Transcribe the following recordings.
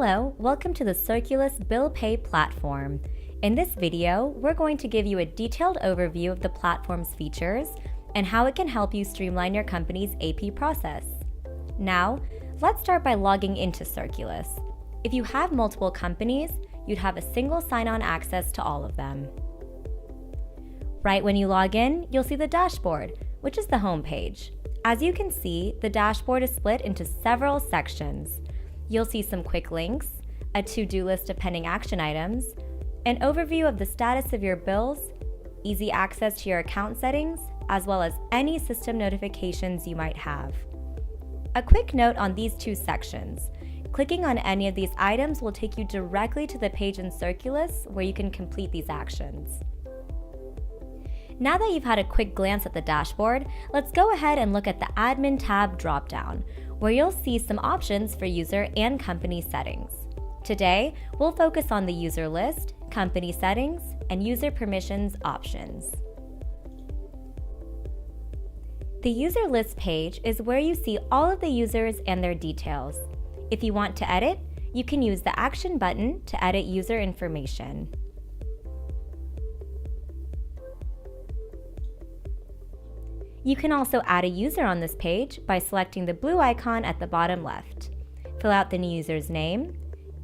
Hello, welcome to the Circulus Bill Pay platform. In this video, we're going to give you a detailed overview of the platform's features and how it can help you streamline your company's AP process. Now, let's start by logging into Circulus. If you have multiple companies, you'd have a single sign-on access to all of them. Right when you log in, you'll see the dashboard, which is the home page. As you can see, the dashboard is split into several sections. You'll see some quick links, a to-do list of pending action items, an overview of the status of your bills, easy access to your account settings, as well as any system notifications you might have. A quick note on these two sections. Clicking on any of these items will take you directly to the page in Circulus where you can complete these actions. Now that you've had a quick glance at the dashboard, let's go ahead and look at the Admin tab dropdown, where you'll see some options for user and company settings. Today, we'll focus on the user list, company settings, and user permissions options. The user list page is where you see all of the users and their details. If you want to edit, you can use the Action button to edit user information. You can also add a user on this page by selecting the blue icon at the bottom left. Fill out the new user's name,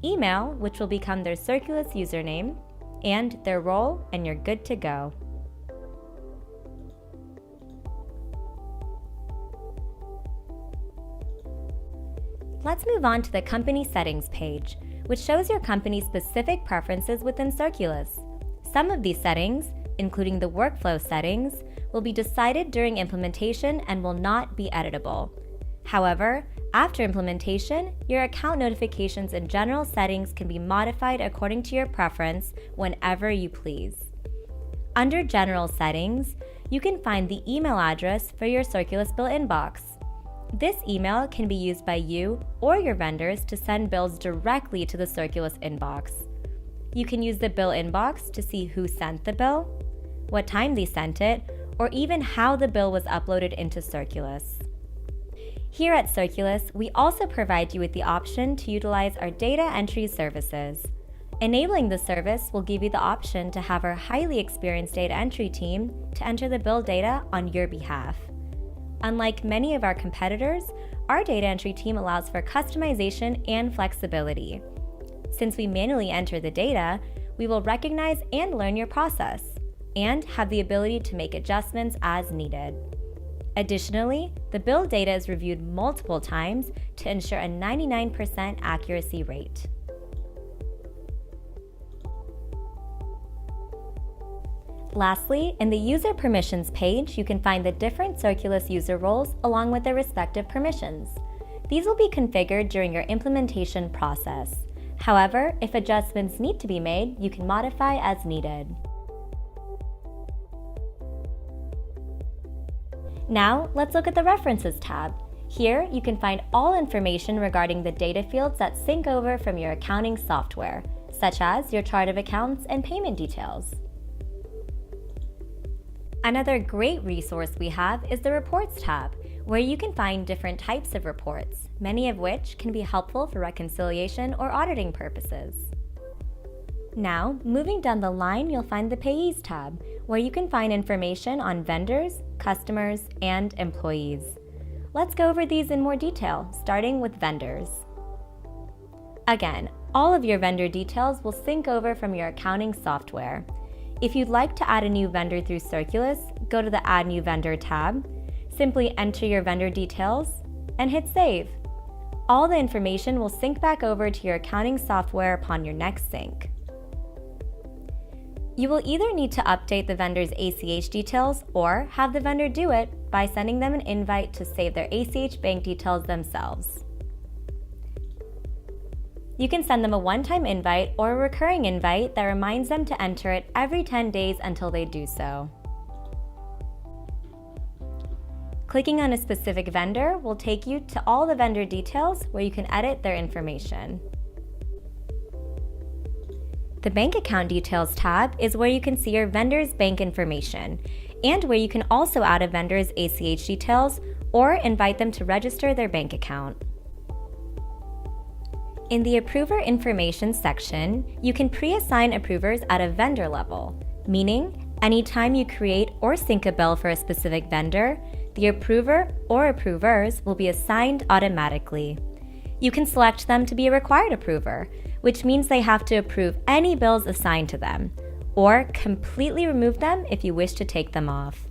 email, which will become their Circulus username, and their role, and you're good to go. Let's move on to the Company Settings page, which shows your company's specific preferences within Circulus. Some of these settings, including the workflow settings, will be decided during implementation and will not be editable. However, after implementation, your account notifications and general settings can be modified according to your preference whenever you please. Under General Settings, you can find the email address for your Circulus bill inbox. This email can be used by you or your vendors to send bills directly to the Circulus inbox. You can use the bill inbox to see who sent the bill, what time they sent it, or even how the bill was uploaded into Circulus. Here at Circulus, we also provide you with the option to utilize our data entry services. Enabling the service will give you the option to have our highly experienced data entry team to enter the bill data on your behalf. Unlike many of our competitors, our data entry team allows for customization and flexibility. Since we manually enter the data, we will recognize and learn your process, and have the ability to make adjustments as needed. Additionally, the bill data is reviewed multiple times to ensure a 99% accuracy rate. Lastly, in the User Permissions page, you can find the different Circulus user roles along with their respective permissions. These will be configured during your implementation process. However, if adjustments need to be made, you can modify as needed. Now, let's look at the References tab. Here, you can find all information regarding the data fields that sync over from your accounting software, such as your chart of accounts and payment details. Another great resource we have is the Reports tab, where you can find different types of reports, many of which can be helpful for reconciliation or auditing purposes. Now, moving down the line, you'll find the Payees tab, where you can find information on vendors, customers, and employees. Let's go over these in more detail, starting with vendors. Again, all of your vendor details will sync over from your accounting software. If you'd like to add a new vendor through Circulus, go to the Add New Vendor tab, simply enter your vendor details, and hit Save. All the information will sync back over to your accounting software upon your next sync. You will either need to update the vendor's ACH details or have the vendor do it by sending them an invite to save their ACH bank details themselves. You can send them a one-time invite or a recurring invite that reminds them to enter it every 10 days until they do so. Clicking on a specific vendor will take you to all the vendor details where you can edit their information. The Bank Account Details tab is where you can see your vendor's bank information, and where you can also add a vendor's ACH details or invite them to register their bank account. In the Approver Information section, you can pre-assign approvers at a vendor level, meaning anytime you create or sync a bill for a specific vendor, the approver or approvers will be assigned automatically. You can select them to be a required approver, which means they have to approve any bills assigned to them, or completely remove them if you wish to take them off.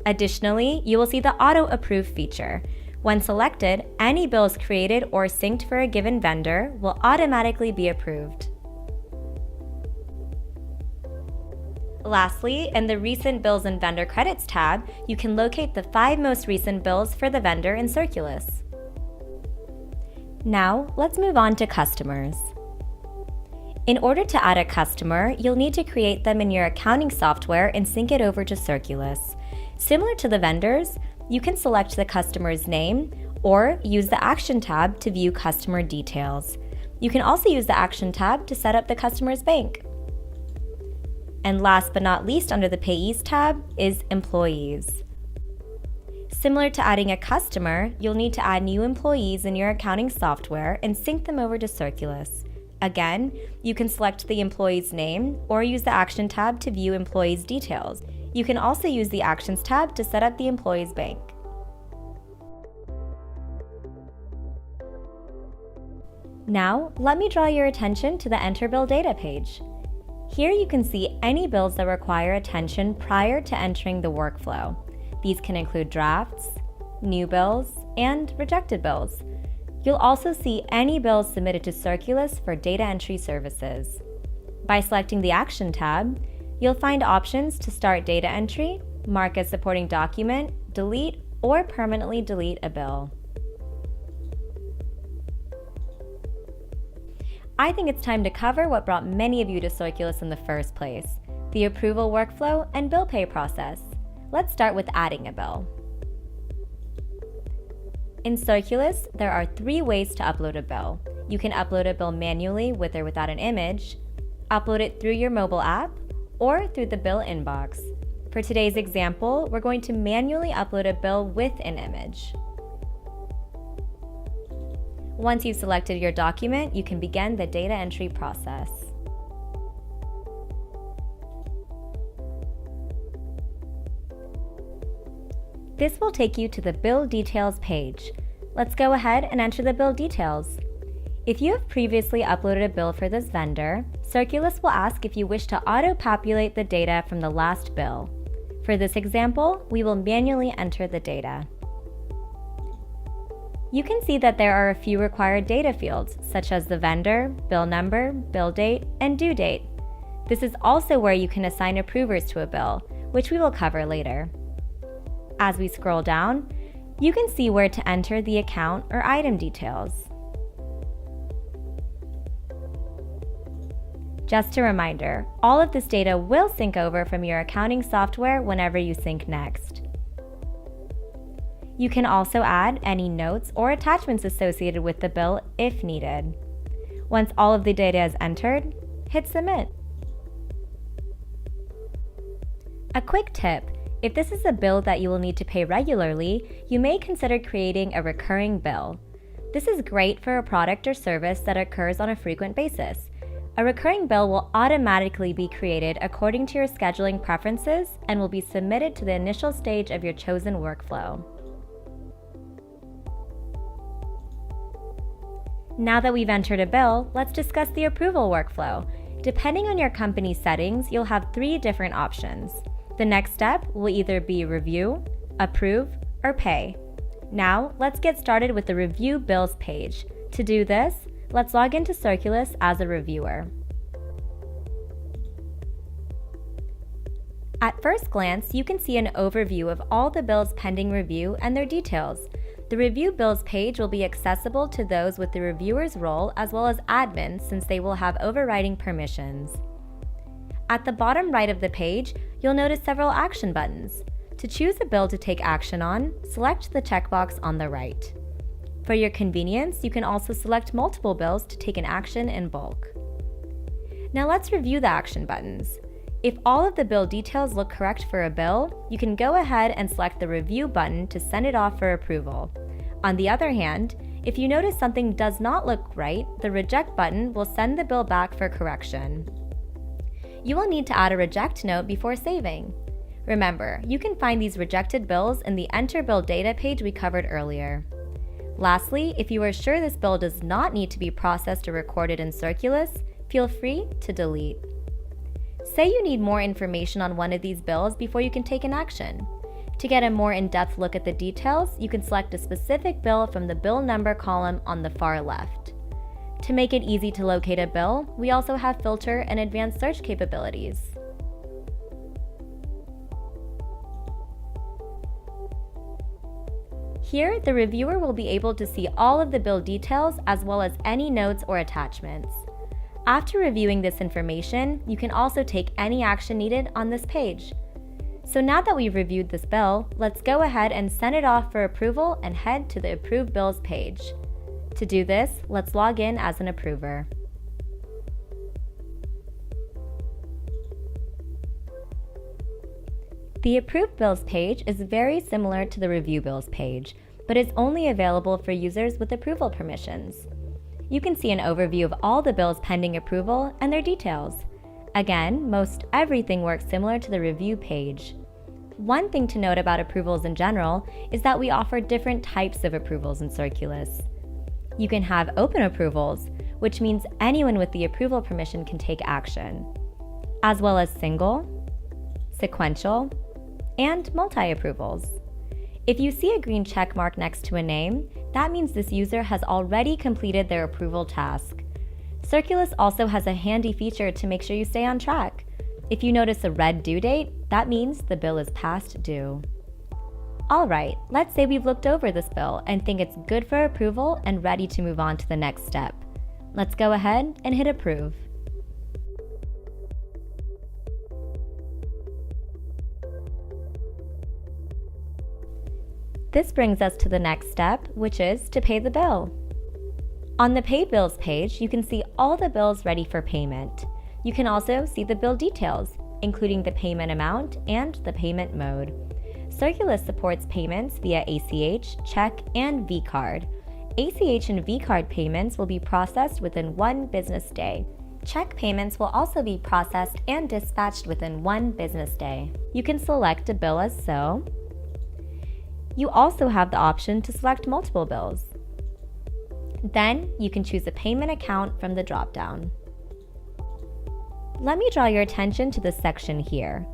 Additionally, you will see the Auto Approve feature. When selected, any bills created or synced for a given vendor will automatically be approved. Lastly, in the Recent Bills and Vendor Credits tab, you can locate the 5 most recent bills for the vendor in Circulus. Now, let's move on to customers. In order to add a customer, you'll need to create them in your accounting software and sync it over to Circulus. Similar to the vendors, you can select the customer's name or use the Action tab to view customer details. You can also use the Action tab to set up the customer's bank. And last but not least, under the Payees tab is Employees. Similar to adding a customer, you'll need to add new employees in your accounting software and sync them over to Circulus. Again, you can select the employee's name or use the Action tab to view employees' details. You can also use the Actions tab to set up the employee's bank. Now, let me draw your attention to the Enter Bill Data page. Here you can see any bills that require attention prior to entering the workflow. These can include drafts, new bills, and rejected bills. You'll also see any bills submitted to Circulus for data entry services. By selecting the Action tab, you'll find options to start data entry, mark as supporting document, delete, or permanently delete a bill. I think it's time to cover what brought many of you to Circulus in the first place, the approval workflow and bill pay process. Let's start with adding a bill. In Circulus, there are 3 ways to upload a bill. You can upload a bill manually with or without an image, upload it through your mobile app, or through the bill inbox. For today's example, we're going to manually upload a bill with an image. Once you've selected your document, you can begin the data entry process. This will take you to the Bill Details page. Let's go ahead and enter the bill details. If you have previously uploaded a bill for this vendor, Circulus will ask if you wish to auto-populate the data from the last bill. For this example, we will manually enter the data. You can see that there are a few required data fields, such as the vendor, bill number, bill date, and due date. This is also where you can assign approvers to a bill, which we will cover later. As we scroll down, you can see where to enter the account or item details. Just a reminder, all of this data will sync over from your accounting software whenever you sync next. You can also add any notes or attachments associated with the bill if needed. Once all of the data is entered, hit Submit. A quick tip: if this is a bill that you will need to pay regularly, you may consider creating a recurring bill. This is great for a product or service that occurs on a frequent basis. A recurring bill will automatically be created according to your scheduling preferences and will be submitted to the initial stage of your chosen workflow. Now that we've entered a bill, let's discuss the approval workflow. Depending on your company's settings, you'll have 3 different options. The next step will either be Review, Approve, or Pay. Now, let's get started with the Review Bills page. To do this, let's log into Circulus as a reviewer. At first glance, you can see an overview of all the bills pending review and their details. The Review Bills page will be accessible to those with the reviewer's role as well as admin, since they will have overriding permissions. At the bottom right of the page, you'll notice several action buttons. To choose a bill to take action on, select the checkbox on the right. For your convenience, you can also select multiple bills to take an action in bulk. Now let's review the action buttons. If all of the bill details look correct for a bill, you can go ahead and select the Review button to send it off for approval. On the other hand, If you notice something does not look right, the Reject button will send the bill back for correction. You will need to add a reject note before saving. Remember, you can find these rejected bills in the Enter Bill Data page we covered earlier. Lastly, if you are sure this bill does not need to be processed or recorded in Circulus, feel free to delete. Say you need more information on one of these bills before you can take an action. To get a more in-depth look at the details, you can select a specific bill from the bill number column on the far left. To make it easy to locate a bill, we also have filter and advanced search capabilities. Here, the reviewer will be able to see all of the bill details as well as any notes or attachments. After reviewing this information, you can also take any action needed on this page. So now that we've reviewed this bill, let's go ahead and send it off for approval and head to the Approved Bills page. To do this, let's log in as an approver. The Approved Bills page is very similar to the Review Bills page, but is only available for users with approval permissions. You can see an overview of all the bills pending approval and their details. Again, most everything works similar to the Review page. One thing to note about approvals in general is that we offer different types of approvals in Circulus. You can have open approvals, which means anyone with the approval permission can take action, as well as single, sequential, and multi-approvals. If you see a green check mark next to a name, that means this user has already completed their approval task. Circulus also has a handy feature to make sure you stay on track. If you notice a red due date, that means the bill is past due. Alright, let's say we've looked over this bill and think it's good for approval and ready to move on to the next step. Let's go ahead and hit approve. This brings us to the next step, which is to pay the bill. On the Pay Bills page, you can see all the bills ready for payment. You can also see the bill details, including the payment amount and the payment mode. Circulus supports payments via ACH, check, and vCard. ACH and vCard payments will be processed within 1 business day. Check payments will also be processed and dispatched within 1 business day. You can select a bill as so. You also have the option to select multiple bills. Then you can choose a payment account from the drop-down. Let me draw your attention to this section here.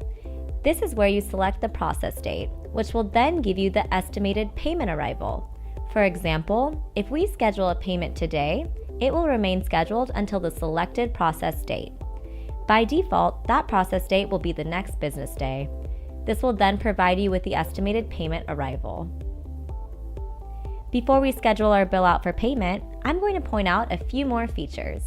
This is where you select the process date, which will then give you the estimated payment arrival. For example, if we schedule a payment today, it will remain scheduled until the selected process date. By default, that process date will be the next business day. This will then provide you with the estimated payment arrival. Before we schedule our bill out for payment, I'm going to point out a few more features.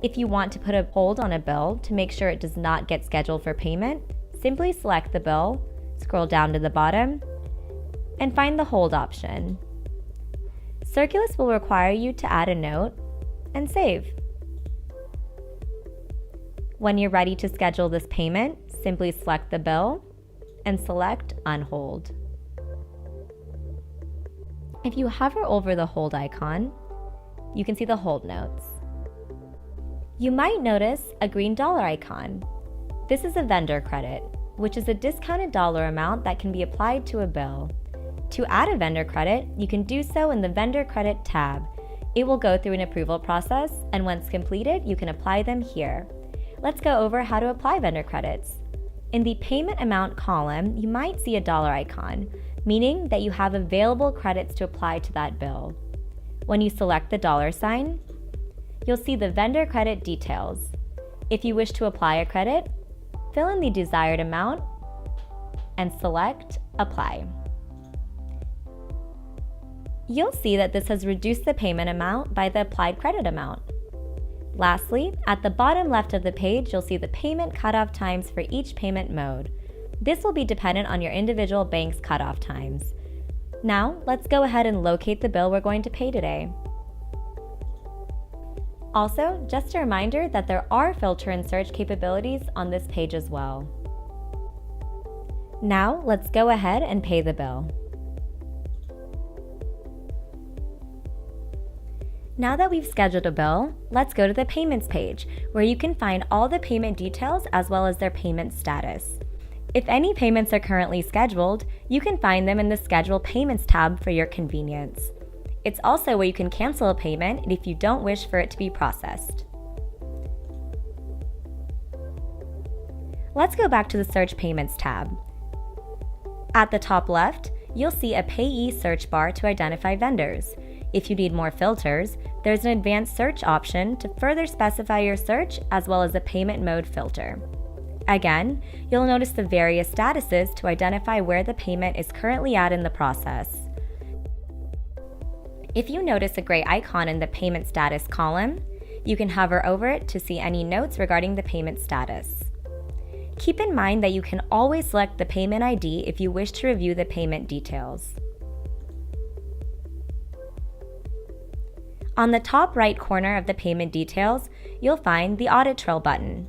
If you want to put a hold on a bill to make sure it does not get scheduled for payment, simply select the bill, scroll down to the bottom, and find the hold option. Circulus will require you to add a note and save. When you're ready to schedule this payment, simply select the bill and select On Hold. If you hover over the hold icon, you can see the hold notes. You might notice a green dollar icon. This is a vendor credit, which is a discounted dollar amount that can be applied to a bill. To add a vendor credit, you can do so in the Vendor Credit tab. It will go through an approval process, and once completed, you can apply them here. Let's go over how to apply vendor credits. In the Payment Amount column, you might see a dollar icon, meaning that you have available credits to apply to that bill. When you select the dollar sign, you'll see the vendor credit details. If you wish to apply a credit, fill in the desired amount and select Apply. You'll see that this has reduced the payment amount by the applied credit amount. Lastly, at the bottom left of the page, you'll see the payment cutoff times for each payment mode. This will be dependent on your individual bank's cutoff times. Now, let's go ahead and locate the bill we're going to pay today. Also, just a reminder that there are filter and search capabilities on this page as well. Now, let's go ahead and pay the bill. Now that we've scheduled a bill, let's go to the Payments page, where you can find all the payment details as well as their payment status. If any payments are currently scheduled, you can find them in the Schedule Payments tab for your convenience. It's also where you can cancel a payment if you don't wish for it to be processed. Let's go back to the Search Payments tab. At the top left, you'll see a Payee search bar to identify vendors. If you need more filters, there's an advanced search option to further specify your search as well as a payment mode filter. Again, you'll notice the various statuses to identify where the payment is currently at in the process. If you notice a gray icon in the Payment Status column, you can hover over it to see any notes regarding the payment status. Keep in mind that you can always select the payment ID if you wish to review the payment details. On the top right corner of the payment details, you'll find the Audit Trail button.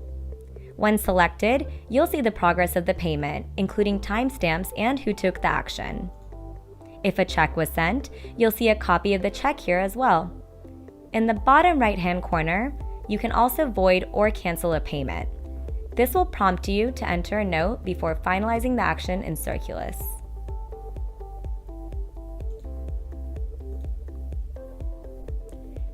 When selected, you'll see the progress of the payment, including timestamps and who took the action. If a check was sent, you'll see a copy of the check here as well. In the bottom right-hand corner, you can also void or cancel a payment. This will prompt you to enter a note before finalizing the action in Circulus.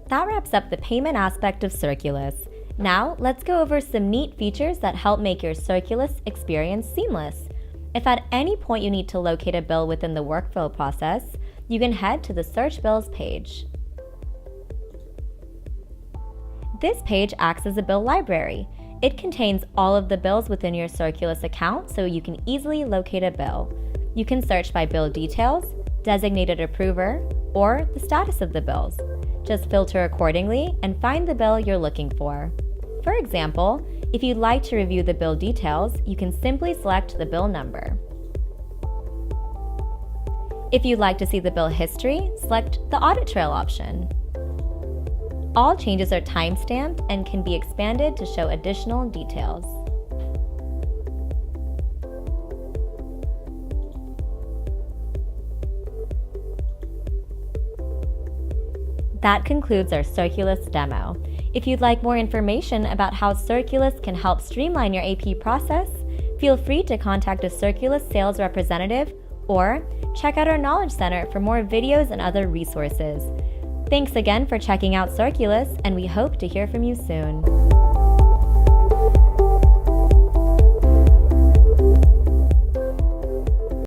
That wraps up the payment aspect of Circulus. Now, let's go over some neat features that help make your Circulus experience seamless. If at any point you need to locate a bill within the workflow process, you can head to the Search Bills page. This page acts as a bill library. It contains all of the bills within your Circulus account so you can easily locate a bill. You can search by bill details, designated approver, or the status of the bills. Just filter accordingly and find the bill you're looking for. For example, if you'd like to review the bill details, you can simply select the bill number. If you'd like to see the bill history, select the Audit Trail option. All changes are timestamped and can be expanded to show additional details. That concludes our Circulus demo. If you'd like more information about how Circulus can help streamline your AP process, feel free to contact a Circulus sales representative or check out our Knowledge Center for more videos and other resources. Thanks again for checking out Circulus, and we hope to hear from you soon.